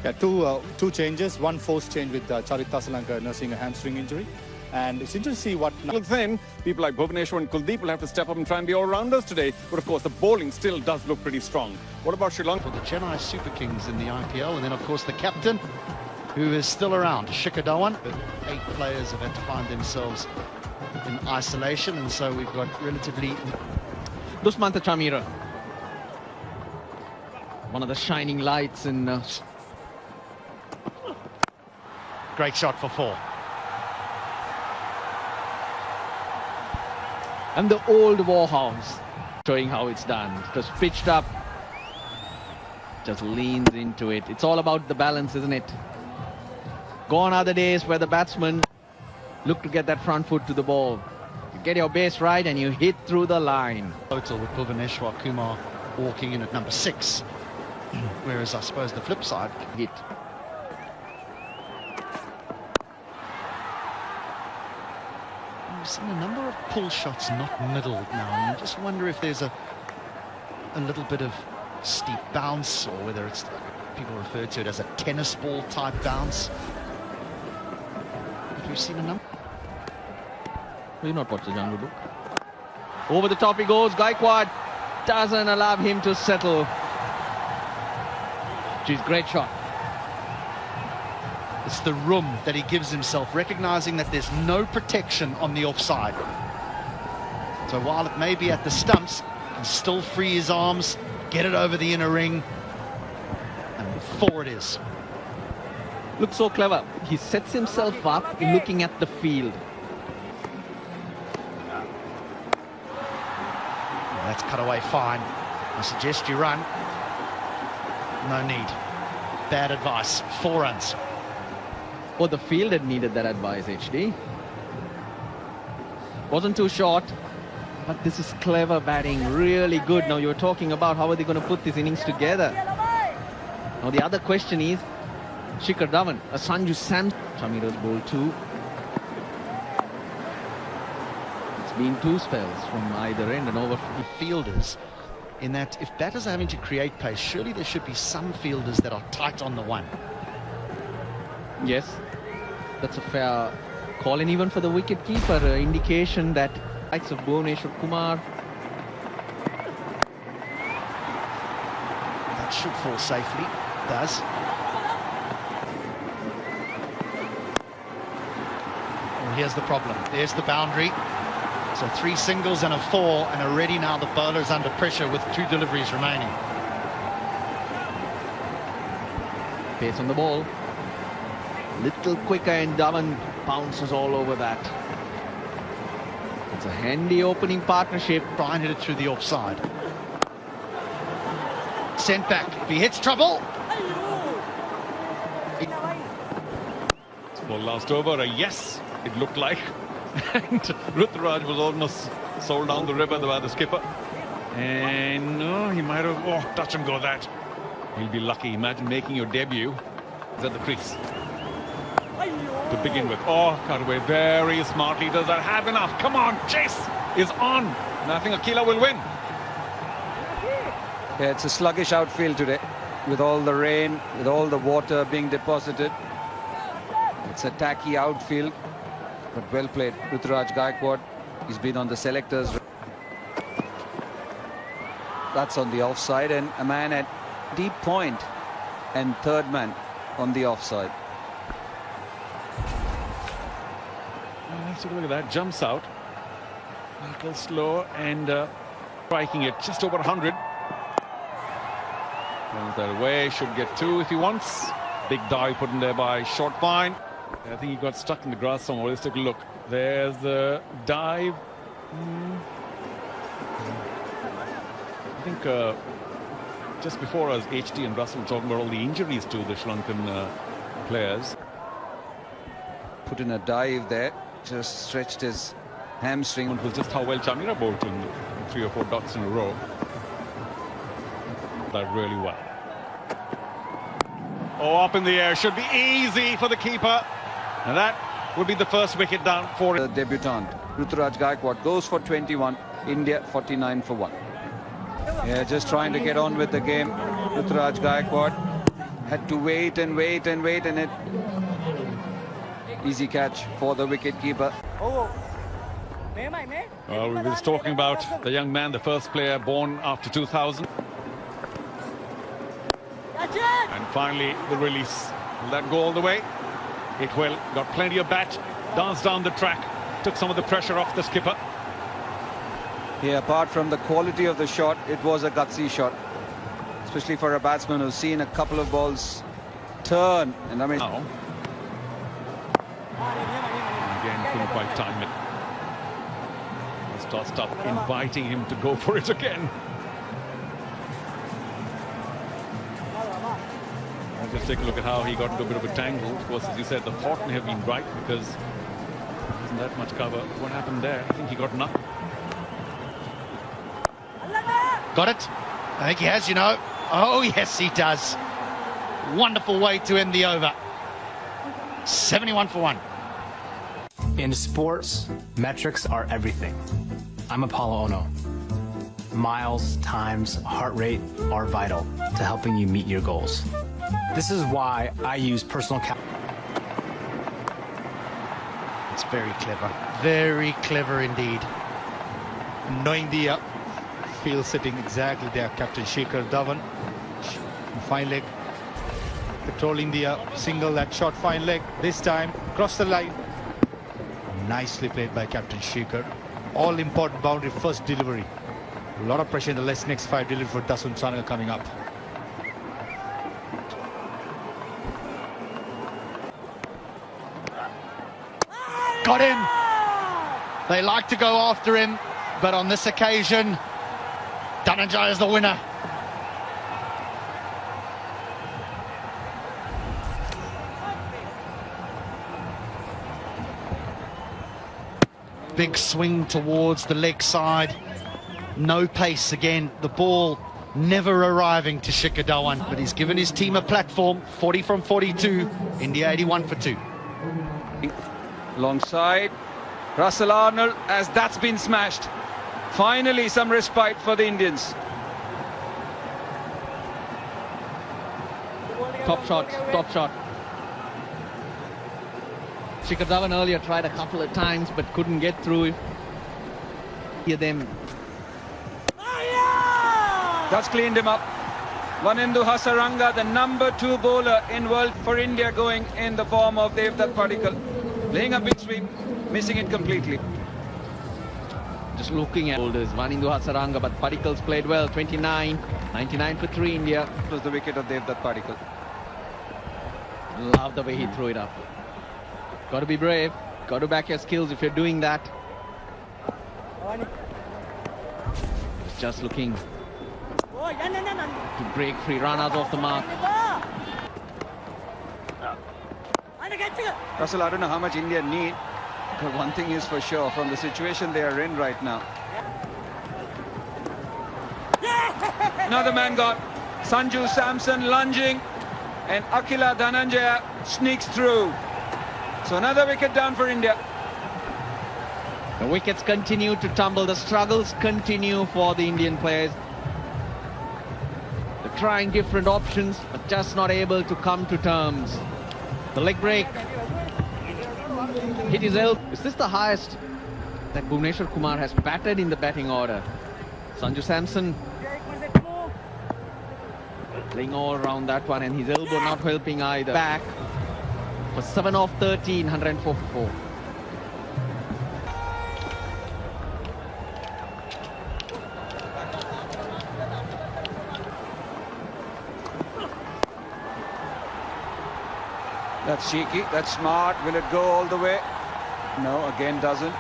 Yeah, two changes. One forced change with Charita Salanka nursing a hamstring injury. And it's interesting to see what... Then, people like Bhuvaneshwar and Kuldeep will have to step up and try and be all-rounders today. But of course, the bowling still does look pretty strong. What about Sri Lanka? For the Chennai Super Kings in the IPL, and then of course the captain, who is still around, Shikhar Dhawan. 8 players have had to find themselves in isolation, and so we've got relatively... Dushmantha Chamira, one of the shining lights in... Great shot for 4. And the old Warhouse, showing how it's done. Just pitched up, just leans into it. It's all about the balance, isn't it? Gone are the days where the batsmen look to get that front foot to the ball. You get your base right and you hit through the line. Total with Bhuvaneshwar Kumar walking in at number 6. Whereas I suppose the flip side... Hit. We've seen a number of pull shots not middled now, and you just wonder if there's a little bit of steep bounce, or whether it's, people refer to it as a tennis ball type bounce. But we've seen a number. Will you not watch the Jungle Book? Over the top he goes. Gaikwad doesn't allow him to settle. Geez, great shot. It's the room that he gives himself, recognizing that there's no protection on the offside. So while it may be at the stumps, he can still free his arms, get it over the inner ring, and 4 it is. Looks so clever. He sets himself up looking at the field. That's cut away fine. I suggest you run. No need. Bad advice. 4 runs. Oh, the field had needed that advice, HD. Wasn't too short, but this is clever batting, really good. Now you're talking about how are they going to put this innings together. Now the other question is, Shikhar Dhawan, a Sanju Samson. Chamira's ball 2. It's been 2 spells from either end and over fielders, in that if batters are having to create pace, surely there should be some fielders that are tight on the one. Yes, that's a fair call, and even for the wicket keeper, indication that likes of Bhuvaneshwar Kumar. That should fall safely. Does. Well, here's the problem. There's the boundary. So 3 singles and a 4, and already now the bowler's under pressure with 2 deliveries remaining. Pace on the ball. Little quicker, and Dhawan bounces all over that. It's a handy opening partnership. Try and hit it through the offside. Sent back. If he hits trouble. Well, last over, a yes, it looked like. And Ruturaj was almost sold down the river by the skipper. And no, he might have, touch and go that. He'll be lucky. Imagine making your debut. Is at the crease. To begin with. Cut away very smartly. Does that have enough? Come on, chase is on. And I think Akila will win. Yeah, it's a sluggish outfield today, with all the rain, with all the water being deposited. It's a tacky outfield, but well played. Ruturaj Gaikwad, he's been on the selectors. That's on the offside, and a man at deep point, and 3rd man on the offside. Let's take a look at that. Jumps out. A little slow and striking it just over 100. Runs that away. Should get 2 if he wants. Big dive put in there by Short Fine. I think he got stuck in the grass somewhere. Let's take a look. There's the dive. I think just before us, HD and Russell were talking about all the injuries to the Sri Lankan players. Put in a dive there. Just stretched his hamstring. It was just how well Chamira bowled in 3 or 4 dots in a row. That really well. Up in the air, should be easy for the keeper. And that would be the first wicket down for the debutant. Ruturaj Gaikwad goes for 21. India 49 for 1. Yeah, just trying to get on with the game. Ruturaj Gaikwad. had to wait and wait and wait, and it easy catch for the wicket-keeper. Well, we were just talking about the young man, the first player born after 2000. And finally, the release. Will that go all the way? It will. Got plenty of bat. Danced down the track. Took some of the pressure off the skipper. Yeah, apart from the quality of the shot, it was a gutsy shot. Especially for a batsman who's seen a couple of balls turn. And I mean... Now. Again, couldn't quite time it. Was tossed up, inviting him to go for it again. I'll just take a look at how he got into a bit of a tangle. Of course, as you said, the thought may have been right because there isn't that much cover. What happened there? I think he got enough. Got it? I think he has, you know. Oh, yes, he does. Wonderful way to end the over. 71 for 1. In sports, metrics are everything. I'm Apollo Ono. Miles, times, heart rate are vital to helping you meet your goals. This is why I use personal It's very clever. Very clever indeed. Knowing the field sitting exactly there, Captain Shikhar Dhawan. Fine leg. Controlling the single, that shot, fine leg. This time, cross the line. Nicely played by Captain Shikhar. All important boundary, first delivery. A lot of pressure in the next 5 delivery for Dasun Sanaga coming up. Got him. They like to go after him, but on this occasion, Dhananjaya is the winner. Big swing towards the leg side. No pace again. The ball never arriving to Shikhar Dhawan, but he's given his team a platform. 40 from 42. India 81 for 2. Long side. Russell Arnold, as that's been smashed. Finally, some respite for the Indians. Top shot, top shot. Shikhar Dhawan earlier tried a couple of times but couldn't get through. Hear them. That's cleaned him up. Vanindu Hasaranga, the number 2 bowler in world for India, going in the form of Devdutt Padikkal. Playing a big sweep, missing it completely. Just looking at boulders, Vanindu Hasaranga, but Padikkal's played well. 29, 99 for 3 India. It was the wicket of Devdutt Padikkal. Love the way he threw it up. Got to be brave. Got to back your skills if you're doing that. Just looking to break free runners off the mark. Russell, I don't know how much India need, but one thing is for sure, from the situation they are in right now. Another man got Sanju Samson lunging, and Akila Dhananjaya sneaks through. So another wicket down for India. The wickets continue to tumble. The struggles continue for the Indian players. They're trying different options, but just not able to come to terms. The leg break. Hit his elbow. Is this the highest that Bhuvneshwar Kumar has batted in the batting order? Sanju Samson playing all around that one, and his elbow not helping either. Back for 7 off 13, 104 for 4. That's cheeky, that's smart. Will it go all the way? No, again doesn't.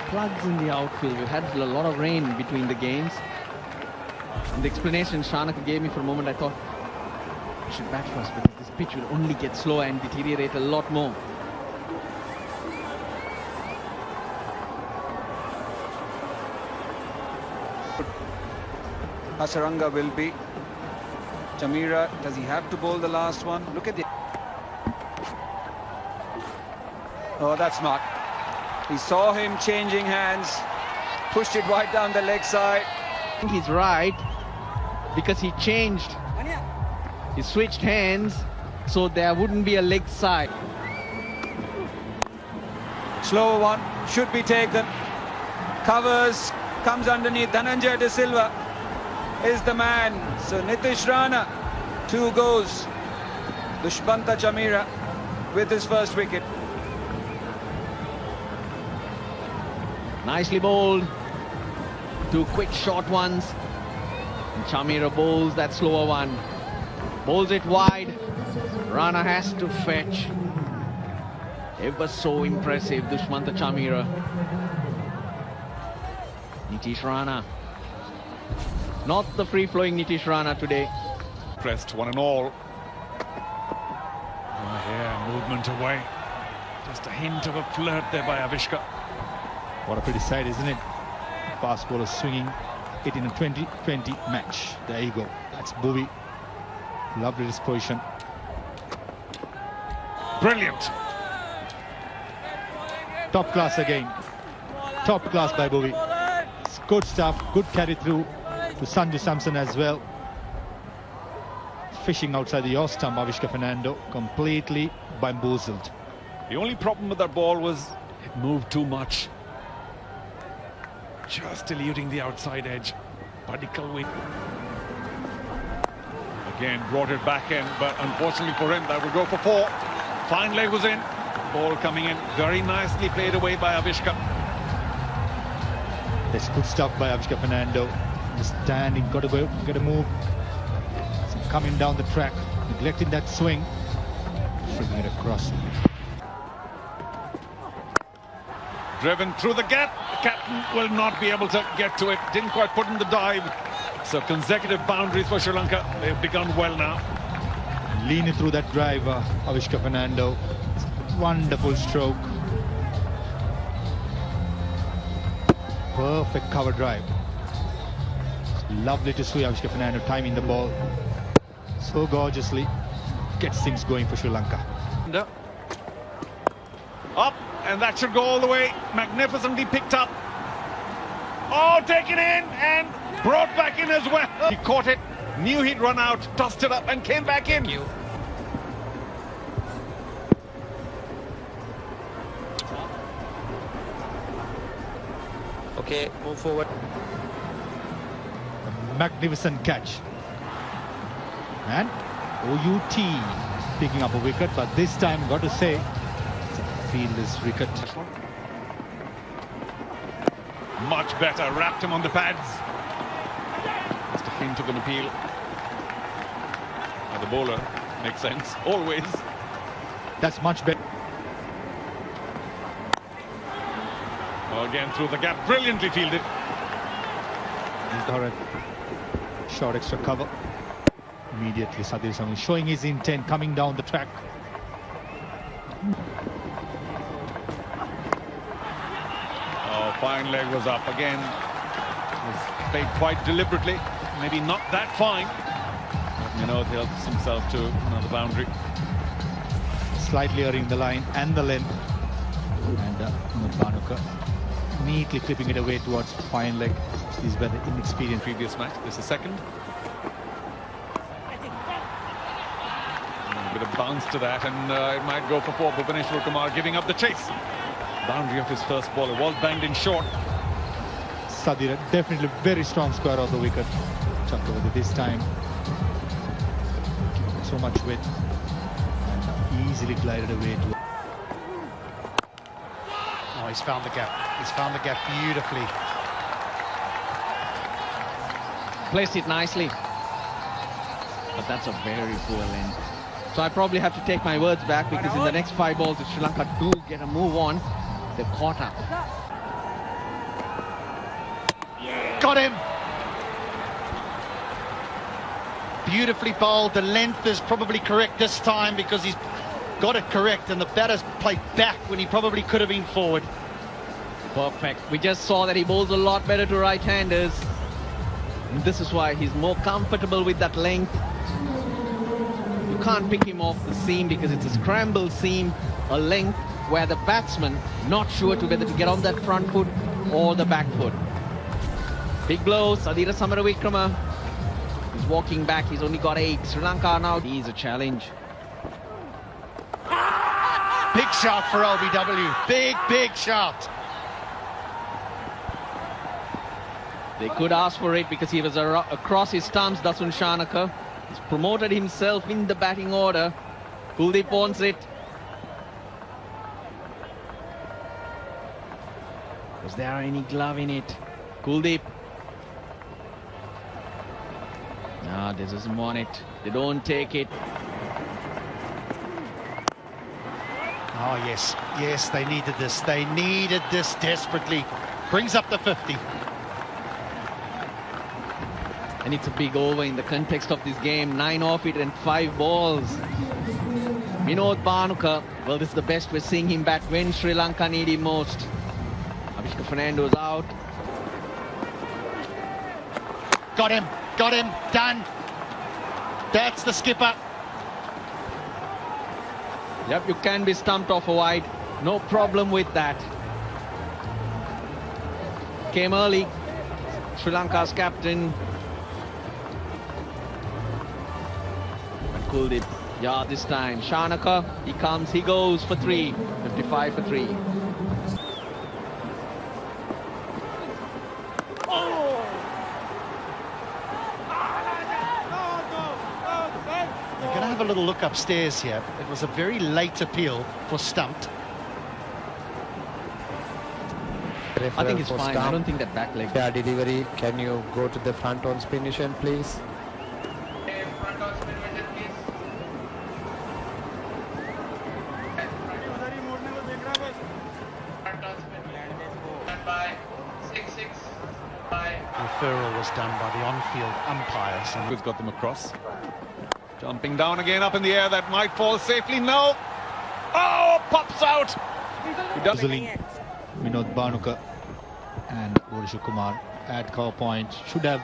Floods in the outfield. We've had a lot of rain between the games. And the explanation Shanaka gave me for a moment, I thought I should bat first, but this pitch will only get slower and deteriorate a lot more. Hasaranga will be. Chamira, does he have to bowl the last one? Look at the... Oh, that's smart. He saw him changing hands, pushed it right down the leg side. I think he's right. because he changed. He switched hands so there wouldn't be a leg side. Slower one, should be taken. Covers, comes underneath. Dhananjay De Silva is the man. So Nitish Rana, 2 goes. Dushmanta Chamira with his first wicket. Nicely bowled. 2 quick short ones. And Chamira bowls that slower one. Bowls it wide. Rana has to fetch. Ever so impressive, Dushmanta Chamira. Nitish Rana. Not the free-flowing Nitish Rana today. Pressed 1 and all. Oh, yeah, movement away. Just a hint of a flirt there by Avishka. What a pretty sight, isn't it? Fast bowler swinging it in a 20-20 match. There you go. That's Bhuvi. Lovely disposition. Brilliant. Top class again. Top class by Bhuvi. It's good stuff. Good carry through to Sanju Samson as well. Fishing outside the off stump, Avishka Fernando completely bamboozled. The only problem with that ball was it moved too much. Just eluding the outside edge. Padikkal win. Again, brought it back in, but unfortunately for him, that will go for 4. Fine leg was in. Ball coming in. Very nicely played away by Avishka. That's good stuff by Avishka Fernando. Just standing, got to go, got to move. So coming down the track, neglecting that swing, flicking it across. Driven through the gap. The captain will not be able to get to it. Didn't quite put in the dive. So consecutive boundaries for Sri Lanka. They've begun well now. Leaning through that drive, Avishka Fernando. Wonderful stroke. Perfect cover drive. Lovely to see Avishka Fernando timing the ball so gorgeously. Gets things going for Sri Lanka. Up, and that should go all the way. Magnificently picked up. Oh, taken in and brought back in as well. He caught it, knew he'd run out, tossed it up and came back in. Okay, move forward. A magnificent catch. And OUT picking up a wicket, but this time, got to say, it's a fieldless wicket. Much better, wrapped him on the pads. Just a hint of an appeal. Now the bowler makes sense, always. That's much better. Again through the gap, brilliantly fielded. He's got a short extra cover. Immediately Sadir Samu showing his intent, coming down the track. Oh, fine leg was up again. Was played quite deliberately. Maybe not that fine. But, you know, he helps himself to another boundary. Slightly erring the line and the length. And Bhanuka neatly clipping it away towards fine leg. He's better inexperienced. Previous match, this is second. A bit of bounce to that, and it might go for 4. Bhuvaneshwar Kumar giving up the chase. Boundary of his first ball, it was banged in short. Sadira definitely very strong square of the wicket. Chakravarti this time. So much width. And easily glided away to. Oh, he's found the gap. He's found the gap beautifully. Placed it nicely. But that's a very poor length. So I probably have to take my words back, because in the next 5 balls, if Sri Lanka do get a move on, they're caught up. Got him! Beautifully bowled. The length is probably correct this time, because he's got it correct, and the batter's played back when he probably could have been forward. Perfect. We just saw that he bowls a lot better to right-handers. And this is why he's more comfortable with that length. You can't pick him off the seam, because it's a scramble seam, a length where the batsman not sure to whether to get on that front foot or the back foot. Big blow, Sadira Samaravikrama. He's walking back. He's only got 8. Sri Lanka now. He's a challenge. Big shout for LBW. Big shout. They could ask for it because he was across his stumps, Dasun Shanaka. He's promoted himself in the batting order. Kuldeep wants it. Was there any glove in it? Kuldeep. No, this doesn't want it. They don't take it. Oh, yes, they needed this. They needed this desperately. Brings up the 50. And it's a big over in the context of this game. 9 off it and 5 balls. Vinod Bhanuka, well, this is the best we're seeing him bat when Sri Lanka need him most. Abhishek Fernando's out. Got him, done. That's the skipper. Yep, you can be stumped off a wide. No problem with that. Came early. Sri Lanka's captain. Kuldeep. Yeah, this time. Shanaka, he comes, he goes for 3. 55 for 3. We're going to have a little look upstairs here. It was a very late appeal for stumped. I think it's fine. I don't think that back leg. Yeah, delivery. Can you go to the front on spin mission, please? Front on spin mission, please. Front on spin. Stand by. 6-6. Referral was done by the on-field umpires. And Who's got them across? Jumping down again up in the air. That might fall safely. No. Oh, pops out. He does. Vinod Bhanuka and Bhuvaneswar Kumar at cover point should have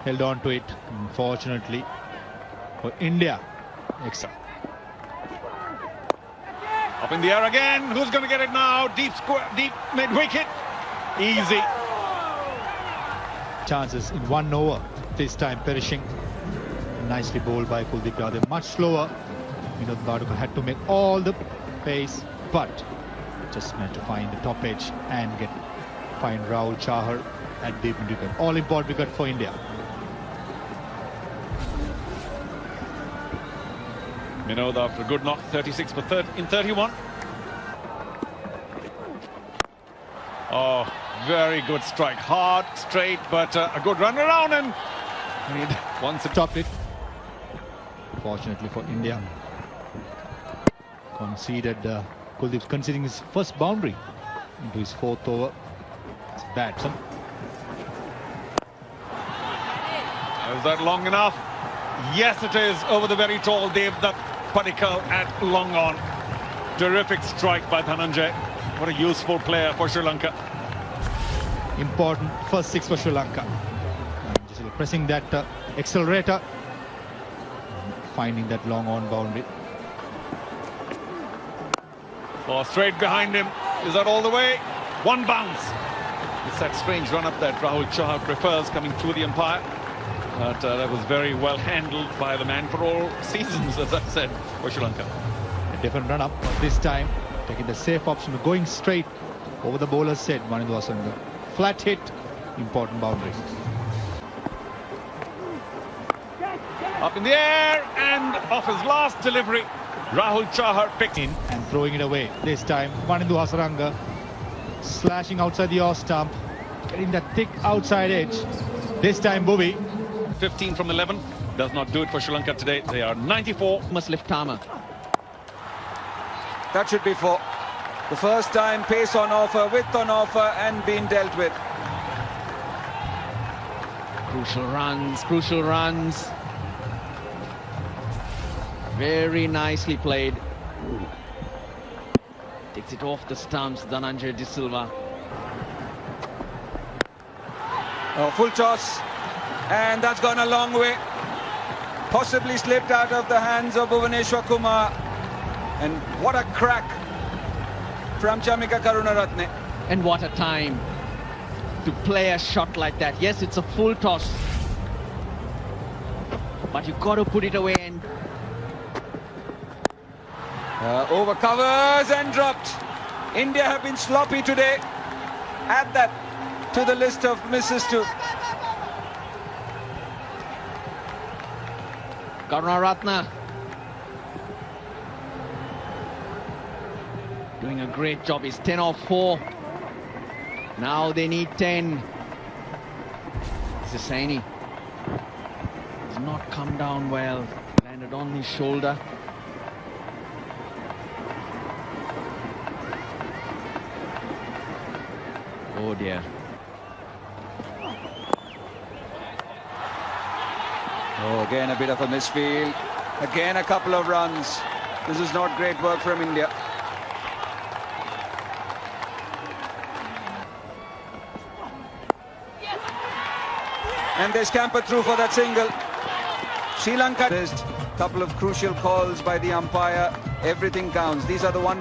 held on to it. Unfortunately for India, extra. Up in the air again. Who's going to get it now? Deep square, deep mid-wicket. Easy. Chances in 1 over. This time perishing. Nicely bowled by Kuldeep Yadav. Much slower. Vinod Bhanuka had to make all the pace, but just managed to find the top edge and find Rahul Chahar at deep mid-wicket. All important wicket for India. Vinod after a good knock, 36 for 31. Oh, very good strike. Hard, straight, but a good run around, and once it Topped it. Fortunately for India. Conceded. Kuldeep's conceding his first boundary into his 4th over. It's bad, son. is that long enough? Yes, it is. Over the very tall Devdutt Padikkal at long on. Terrific strike by Dhananjay. What a useful player for Sri Lanka. Important first 6 for Sri Lanka. Just pressing that accelerator, finding that long on boundary. Oh, straight behind him. Is that all the way? One bounce. It's that strange run up that Rahul Chahar prefers coming through the umpire. But that was very well handled by the man for all seasons, as I said, for Sri Lanka. A different run up, but this time taking the safe option of going straight over the bowler's head. Manindu Hasaranga. Flat hit, important boundary. Up in the air and off his last delivery, Rahul Chahar picked in and throwing it away. This time Manindu Hasaranga slashing outside the off stump, getting that thick outside edge. This time Bhuvi. 15 from 11 does not do it for Sri Lanka today. They are 94. Must lift Tama. That should be 4. The first time pace on offer, width on offer, and being dealt with. Crucial runs, crucial runs. Very nicely played. Takes it off the stumps, Dhananjay De Silva. Oh, full toss, and that's gone a long way. Possibly slipped out of the hands of Bhuvaneswar Kumar. And what a crack from Chamika Karunaratne. And what a time to play a shot like that. Yes, it's a full toss. But you got to put it away and Over covers and dropped. India have been sloppy today. Add that to the list of misses too. Karunaratne doing a great job. He's 10 off 4. Now they need 10. Saini has not come down well. Landed on his shoulder. Oh dear. Oh, again a bit of a misfield. Again a couple of runs. This is not great work from India. And they scamper through for that single. Sri Lanka. Couple of crucial calls by the umpire. Everything counts. These are the one.